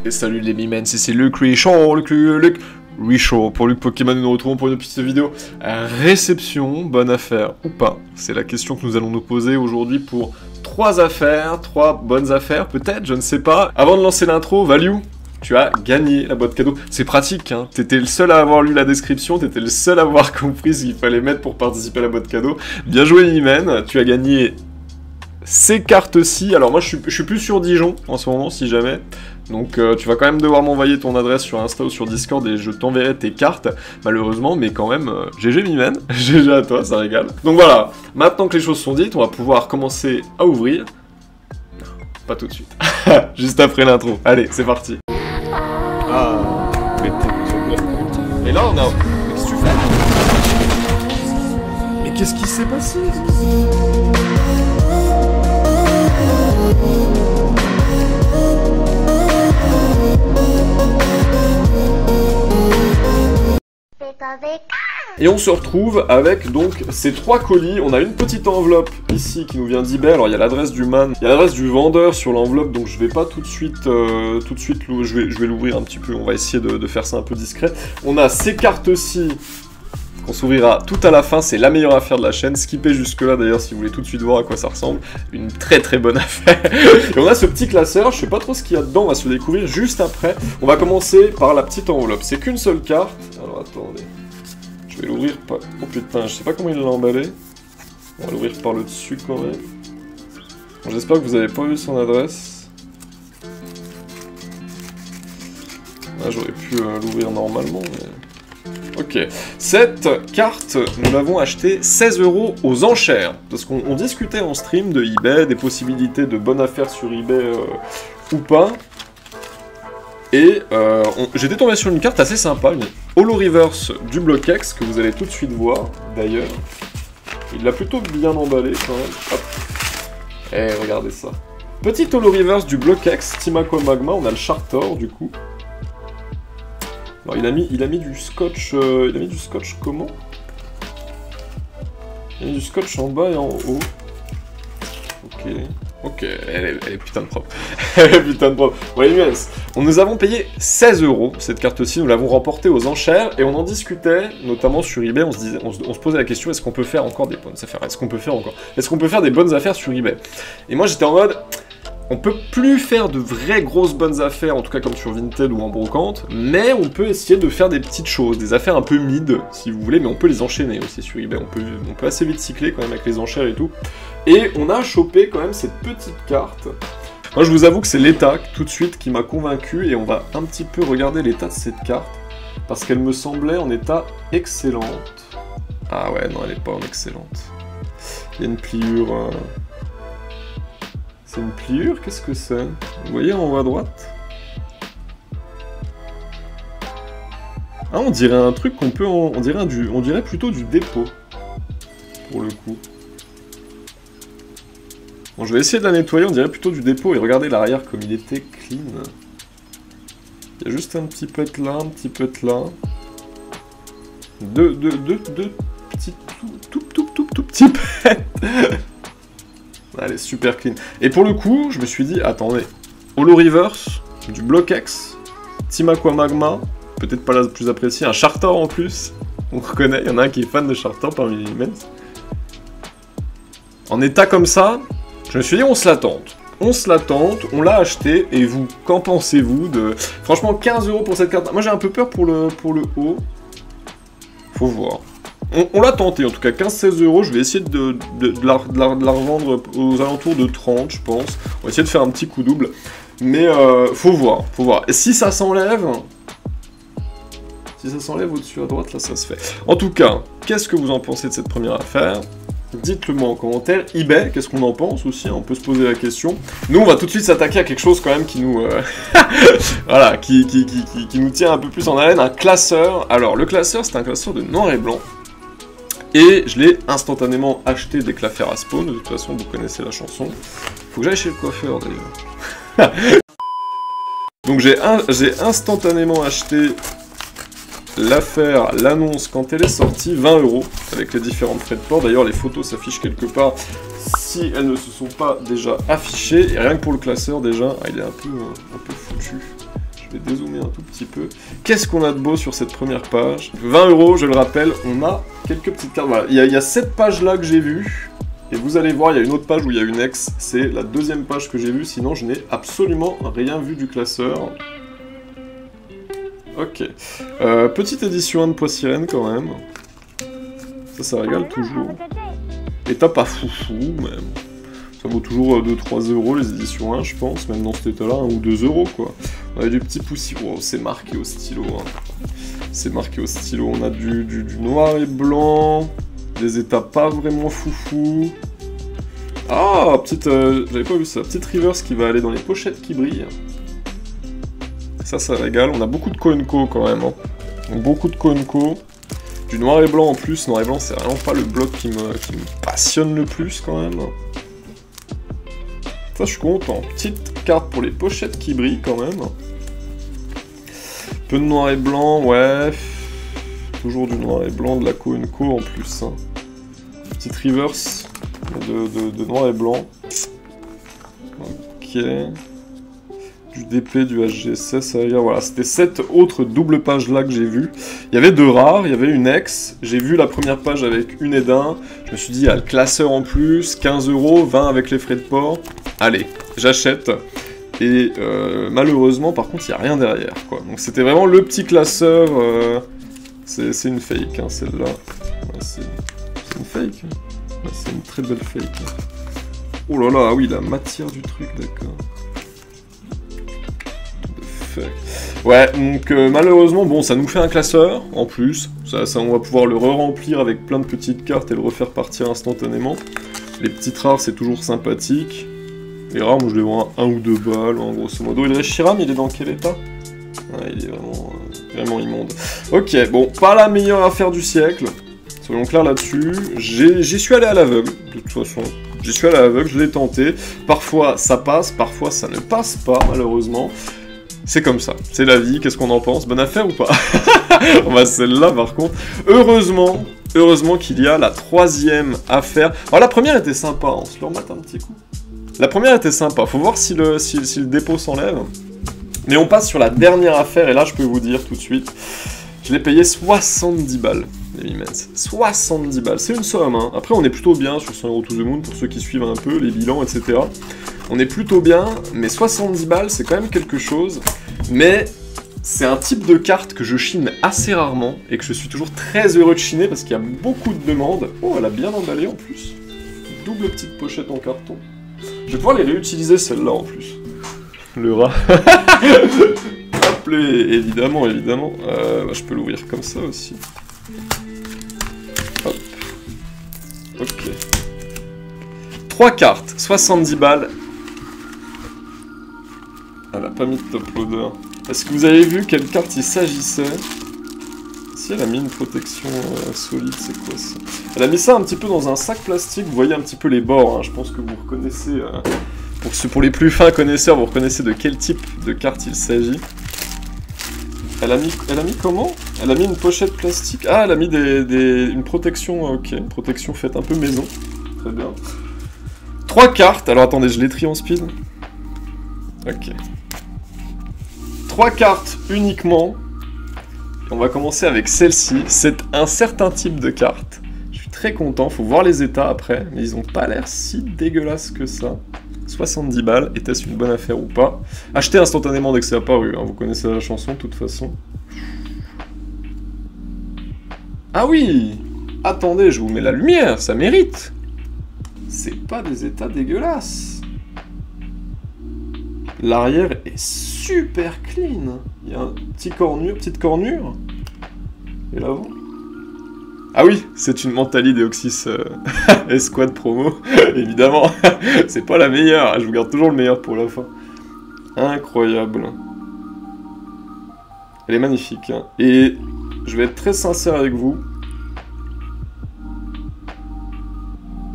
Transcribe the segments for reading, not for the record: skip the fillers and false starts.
Et salut les mimens, c'est Luc Richard, Luc Richard. Pour Luc Pokémon, nous nous retrouvons pour une petite vidéo. Réception, bonne affaire ou pas? C'est la question que nous allons nous poser aujourd'hui pour 3 affaires, 3 bonnes affaires peut-être, je ne sais pas. Avant de lancer l'intro, Value, tu as gagné la boîte cadeau. C'est pratique, hein. T'étais le seul à avoir lu la description, t'étais le seul à avoir compris ce qu'il fallait mettre pour participer à la boîte cadeau. Bien joué Mimen, tu as gagné ces cartes-ci. Alors moi je suis plus sur Dijon en ce moment si jamais. Donc tu vas quand même devoir m'envoyer ton adresse sur Insta ou sur Discord et je t'enverrai tes cartes, malheureusement, mais quand même, GG Mimen, GG à toi, ça régale. Donc voilà, maintenant que les choses sont dites, on va pouvoir commencer à ouvrir. Non, pas tout de suite, juste après l'intro. Allez, c'est parti. Ah, mais et là on a... Mais qu'est-ce que tu fais? Mais qu'est-ce qui s'est passé? Et on se retrouve avec donc ces 3 colis. On a une petite enveloppe ici qui nous vient d'eBay. Alors il y a l'adresse du man, il y a l'adresse du vendeur sur l'enveloppe, donc je vais pas tout de suite je vais l'ouvrir un petit peu. On va essayer de faire ça un peu discret. On a ces cartes-ci qu'on s'ouvrira tout à la fin. C'est la meilleure affaire de la chaîne. Skippez jusque là d'ailleurs si vous voulez tout de suite voir à quoi ça ressemble. Une très très bonne affaire. Et on a ce petit classeur. Je sais pas trop ce qu'il y a dedans. On va se le découvrir juste après. On va commencer par la petite enveloppe. C'est qu'une seule carte. Alors attendez. Je vais l'ouvrir par... Oh putain, je sais pas comment il l'a emballé. On va l'ouvrir par le dessus quand même. Bon, j'espère que vous avez pas vu son adresse. Là, j'aurais pu l'ouvrir normalement, mais... Ok. Cette carte, nous l'avons achetée 16 € aux enchères. Parce qu'on discutait en stream de eBay, des possibilités de bonnes affaires sur eBay ou pas. Et j'étais tombé sur une carte assez sympa, une Holo Reverse du Block-X, que vous allez tout de suite voir, d'ailleurs. Il l'a plutôt bien emballé, quand même. Hop. Et regardez ça. Petite Holo Reverse du Block-X, Team Aqua Magma, on a le Chartor, du coup. Alors, il a mis du scotch... il a mis du scotch comment? Il a mis du scotch en bas et en haut. Ok... Ok, elle est putain de propre. Elle est putain de propre. Ouais, US. Nous avons payé 16 € cette carte-ci, nous l'avons remportée aux enchères, et on en discutait, notamment sur eBay, on se posait la question, est-ce qu'on peut faire encore des bonnes affaires? Est-ce qu'on peut faire des bonnes affaires sur eBay? Et moi j'étais en mode, on peut plus faire de vraies grosses bonnes affaires, en tout cas comme sur Vinted ou en brocante, mais on peut essayer de faire des petites choses, des affaires un peu mid, si vous voulez, mais on peut les enchaîner aussi sur eBay, on peut assez vite cycler quand même avec les enchères et tout. Et on a chopé quand même cette petite carte. Moi je vous avoue que c'est l'état tout de suite qui m'a convaincu, et on va un petit peu regarder l'état de cette carte, parce qu'elle me semblait en état excellente. Ah ouais, non, elle est pas en excellente. Il y a une pliure... C'est une pliure? Qu'est-ce que c'est? Vous voyez en haut à droite? Ah, on dirait un truc qu'on peut... On dirait plutôt du dépôt, pour le coup. Bon, je vais essayer de la nettoyer, on dirait plutôt du dépôt, et regardez l'arrière comme il était clean. Il y a juste un petit pet là, un petit pet là. Deux petits, tout petits pets. Elle est super clean. Et pour le coup, je me suis dit, attendez, Holo Reverse, du Block-X, Team Aqua Magma, peut-être pas la plus appréciée, un Chartor en plus, on reconnaît, il y en a un qui est fan de Chartor parmi les Mens. En état comme ça, je me suis dit, on se la tente. On se la tente, on l'a acheté, et vous, qu'en pensez-vous de... Franchement, 15 € pour cette carte. Moi j'ai un peu peur pour le haut. Faut voir. On l'a tenté, en tout cas, 15-16 €, je vais essayer de la revendre aux alentours de 30, je pense. On va essayer de faire un petit coup double. Mais faut voir, faut voir. Et si ça s'enlève... Si ça s'enlève au-dessus à droite, là, ça se fait. En tout cas, qu'est-ce que vous en pensez de cette première affaire? Dites-le moi en commentaire. eBay, qu'est-ce qu'on en pense aussi? On peut se poser la question. Nous, on va tout de suite s'attaquer à quelque chose quand même qui nous... voilà, qui nous tient un peu plus en haleine, un classeur. Alors, le classeur, c'est un classeur de noir et blanc. Et je l'ai instantanément acheté dès que l'affaire a spawn. De toute façon, vous connaissez la chanson. Faut que j'aille chez le coiffeur, d'ailleurs. Donc, j'ai instantanément acheté... l'affaire, l'annonce, quand elle est sortie, 20 € avec les différentes frais de port. D'ailleurs, les photos s'affichent quelque part si elles ne se sont pas déjà affichées. Et rien que pour le classeur, déjà, il est un peu foutu. Je vais dézoomer un tout petit peu. Qu'est-ce qu'on a de beau sur cette première page? 20 €, je le rappelle, on a quelques petites cartes. Voilà, il y a cette page-là que j'ai vue. Et vous allez voir, il y a une autre page où il y a une ex. C'est la deuxième page que j'ai vue, sinon je n'ai absolument rien vu du classeur. Ok. Petite édition 1 de Pois Sirène quand même. Ça régale toujours. État pas foufou, même. Ça vaut toujours 2-3 € les éditions 1, je pense, même dans cet état-là, 1 ou 2 € quoi. On a du petit poussi. Oh, c'est marqué au stylo. Hein. C'est marqué au stylo. On a du noir et blanc. Des états pas vraiment foufou. Ah, petite... j'avais pas vu ça. Petite reverse qui va aller dans les pochettes qui brillent. Ça régale. On a beaucoup de Koenko quand même. Hein. Donc, beaucoup de Koenko. Du noir et blanc en plus. Noir et blanc, c'est vraiment pas le bloc qui me passionne le plus quand même. Ça, je suis content. Petite carte pour les pochettes qui brillent quand même. Peu de noir et blanc, ouais. Toujours du noir et blanc, de la Koenko en plus. Hein. Petite reverse de noir et blanc. Ok. Du DP, du HGSS, ça veut dire, voilà, c'était cette autre double page là que j'ai vu. Il y avait deux rares, il y avait une ex. J'ai vu la première page avec une et d'un. Je me suis dit, il y a le classeur en plus, 15 €, 20 avec les frais de port. Allez, j'achète. Et malheureusement, par contre, il n'y a rien derrière, quoi. Donc c'était vraiment le petit classeur. C'est une fake, hein, celle-là. Ouais, c'est une fake. Ouais, c'est une très belle fake. Oh là là, ah oui, la matière du truc, d'accord. Ouais, donc malheureusement, bon, ça nous fait un classeur, en plus. Ça, on va pouvoir le re-remplir avec plein de petites cartes et le refaire partir instantanément. Les petites rares, c'est toujours sympathique. Les rares, moi je les vends à 1 ou 2 balles, en grosso modo. Et le Reshiram, il est dans quel état? Ah, il est vraiment immonde. Ok, bon, pas la meilleure affaire du siècle. Soyons clairs là-dessus. J'y suis allé à l'aveugle, de toute façon. J'y suis allé à l'aveugle, je l'ai tenté. Parfois, ça passe, parfois, ça ne passe pas, malheureusement. C'est comme ça, c'est la vie, qu'est-ce qu'on en pense? Bonne affaire ou pas? On va celle-là par contre. Heureusement qu'il y a la troisième affaire. Alors la première était sympa, on se le remate un petit coup. La première était sympa, faut voir si le dépôt s'enlève. Mais on passe sur la dernière affaire, et là je peux vous dire tout de suite, je l'ai payé 70 balles, les Mimens. 70 balles, c'est une somme, hein. Après on est plutôt bien sur 100 € to the moon, pour ceux qui suivent un peu, les bilans, etc. On est plutôt bien, mais 70 balles, c'est quand même quelque chose. Mais c'est un type de carte que je chine assez rarement, et que je suis toujours très heureux de chiner, parce qu'il y a beaucoup de demandes. Oh, elle a bien emballé en plus. Double petite pochette en carton. Je vais pouvoir les réutiliser, celle-là, en plus. Le rat. Hop, évidemment. Bah, je peux l'ouvrir comme ça aussi. Hop. Ok. 3 cartes, 70 balles. Elle a pas mis de top loader. Est-ce que vous avez vu quelle carte il s'agissait? Si, elle a mis une protection solide, c'est quoi ça? Elle a mis ça un petit peu dans un sac plastique, vous voyez un petit peu les bords, hein. Je pense que vous reconnaissez, pour les plus fins connaisseurs, vous reconnaissez de quel type de carte il s'agit. Elle a mis comment? Elle a mis une pochette plastique. Ah, elle a mis une protection, ok, une protection faite un peu maison. Très bien. 3 cartes, alors attendez, je les trie en speed. Ok. 3 cartes uniquement. Et on va commencer avec celle-ci. C'est un certain type de carte. Je suis très content, faut voir les états après, mais ils ont pas l'air si dégueulasses que ça. 70 balles, était-ce une bonne affaire ou pas? Achetez instantanément dès que c'est apparu, hein. Vous connaissez la chanson de toute façon. Ah oui! Attendez, je vous mets la lumière, ça mérite! C'est pas des états dégueulasses. L'arrière est super clean. Il y a un petit petite cornure. Et l'avant. Ah oui, c'est une Mentali Deoxys Esquad promo, évidemment. C'est pas la meilleure, je vous garde toujours le meilleur pour la fin. Incroyable. Elle est magnifique, hein. Et je vais être très sincère avec vous.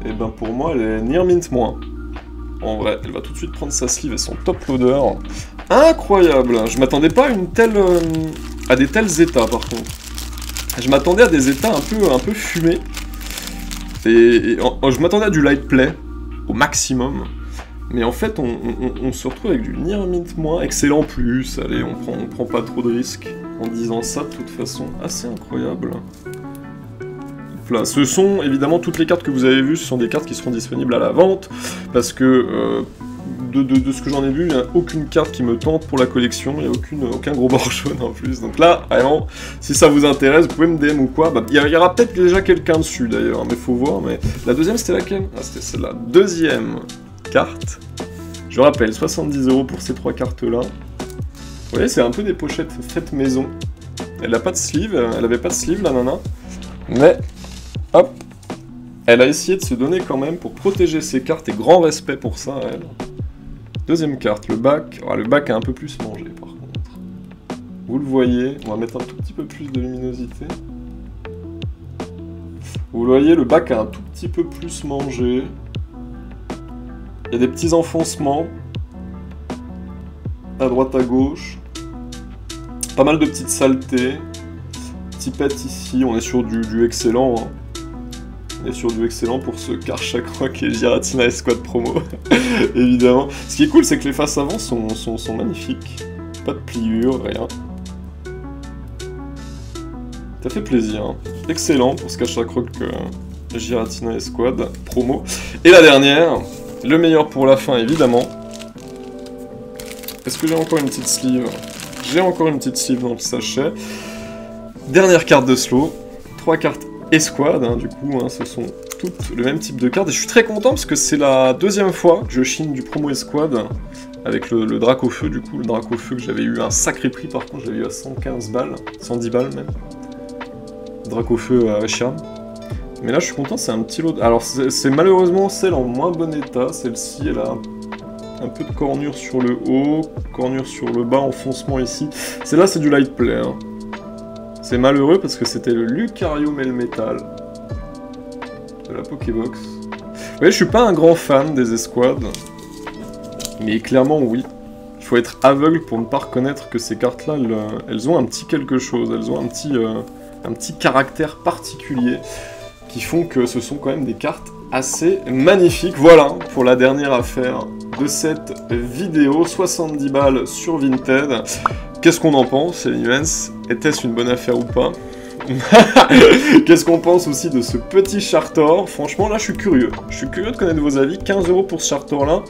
Et ben pour moi, elle est near mint moins. En vrai, elle va tout de suite prendre sa sleeve et son top loader. Incroyable. Je m'attendais pas à des tels états par contre. Je m'attendais à des états un peu fumés. Et je m'attendais à du light play au maximum. Mais en fait, on se retrouve avec du Near Mint moins excellent plus. Allez, on prend pas trop de risques en disant ça, de toute façon, assez incroyable. Là, ce sont évidemment toutes les cartes que vous avez vues, ce sont des cartes qui seront disponibles à la vente, parce que de ce que j'en ai vu, il n'y a aucune carte qui me tente pour la collection, il n'y a aucun gros bord jaune en plus. Donc là, vraiment, si ça vous intéresse, vous pouvez me DM ou quoi. Bah, il y aura peut-être déjà quelqu'un dessus d'ailleurs, mais faut voir. Mais la deuxième, c'était laquelle? Ah, c'était celle-là. Deuxième carte. Je rappelle, 70 € pour ces 3 cartes-là. Vous voyez, c'est un peu des pochettes faites maison. Elle n'a pas de sleeve, elle avait pas de sleeve, la nana. Mais, hop, elle a essayé de se donner quand même pour protéger ses cartes, et grand respect pour ça, elle. Deuxième carte, le bac. Oh, le bac a un peu plus mangé, par contre. Vous le voyez, on va mettre un tout petit peu plus de luminosité. Vous le voyez, le bac a un tout petit peu plus mangé. Il y a des petits enfoncements. À droite, à gauche. Pas mal de petites saletés. Petit pet ici, on est sur du excellent. Hein. On est sur du excellent pour ce Karchak qui est Giratina Escouade promo, évidemment. Ce qui est cool, c'est que les faces avant sont magnifiques. Pas de pliure, rien. Ça fait plaisir. Hein. Excellent pour ce Karchak Giratina Escouade promo. Et la dernière, le meilleur pour la fin, évidemment. Est-ce que j'ai encore une petite sleeve? J'ai encore une petite sleeve dans le sachet. Dernière carte de slow. 3 cartes Escouade, hein, du coup, hein, ce sont toutes le même type de cartes. Et je suis très content parce que c'est la deuxième fois que je chine du promo Escouade avec le Drac au feu, du coup. Le Drac au feu que j'avais eu un sacré prix, par contre, j'avais eu à 115 balles, 110 balles même. Drac au feu à Shiram. Mais là, je suis content, c'est un petit lot. Alors, c'est malheureusement celle en moins bon état. Celle-ci, elle a un peu de cornure sur le haut, cornure sur le bas, enfoncement ici. Celle-là, c'est du light play. Hein. C'est malheureux parce que c'était le Lucario Melmetal de la Pokébox. Vous voyez, je suis pas un grand fan des escouades, mais clairement oui. Il faut être aveugle pour ne pas reconnaître que ces cartes-là, elles ont un petit quelque chose, elles ont un petit caractère particulier qui font que ce sont quand même des cartes assez magnifiques. Voilà pour la dernière affaire de cette vidéo, 70 balles sur Vinted. Qu'est-ce qu'on en pense, Elements? Était-ce une bonne affaire ou pas? Qu'est-ce qu'on pense aussi de ce petit Chartor? Franchement, là, je suis curieux. Je suis curieux de connaître vos avis. 15 € pour ce Chartor-là.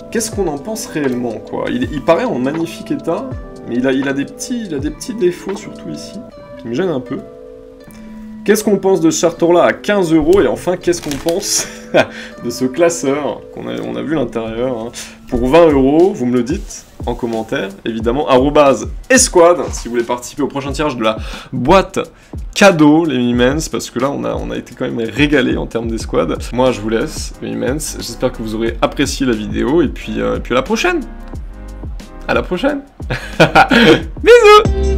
Qu'est-ce qu'on en pense réellement, quoi? Il paraît en magnifique état, mais il a des petits défauts, surtout ici, qui me gênent un peu. Qu'est-ce qu'on pense de ce Chartor-là à 15 €? Et enfin, qu'est-ce qu'on pense de ce classeur qu'on a vu l'intérieur hein. Pour 20 €, vous me le dites en commentaire, évidemment, @esquad, si vous voulez participer au prochain tirage de la boîte cadeau, les Mimens, parce que là, on a été quand même régalé en termes d'escouade. Moi, je vous laisse, les Mimens, j'espère que vous aurez apprécié la vidéo, et puis à la prochaine. À la prochaine. Bisous.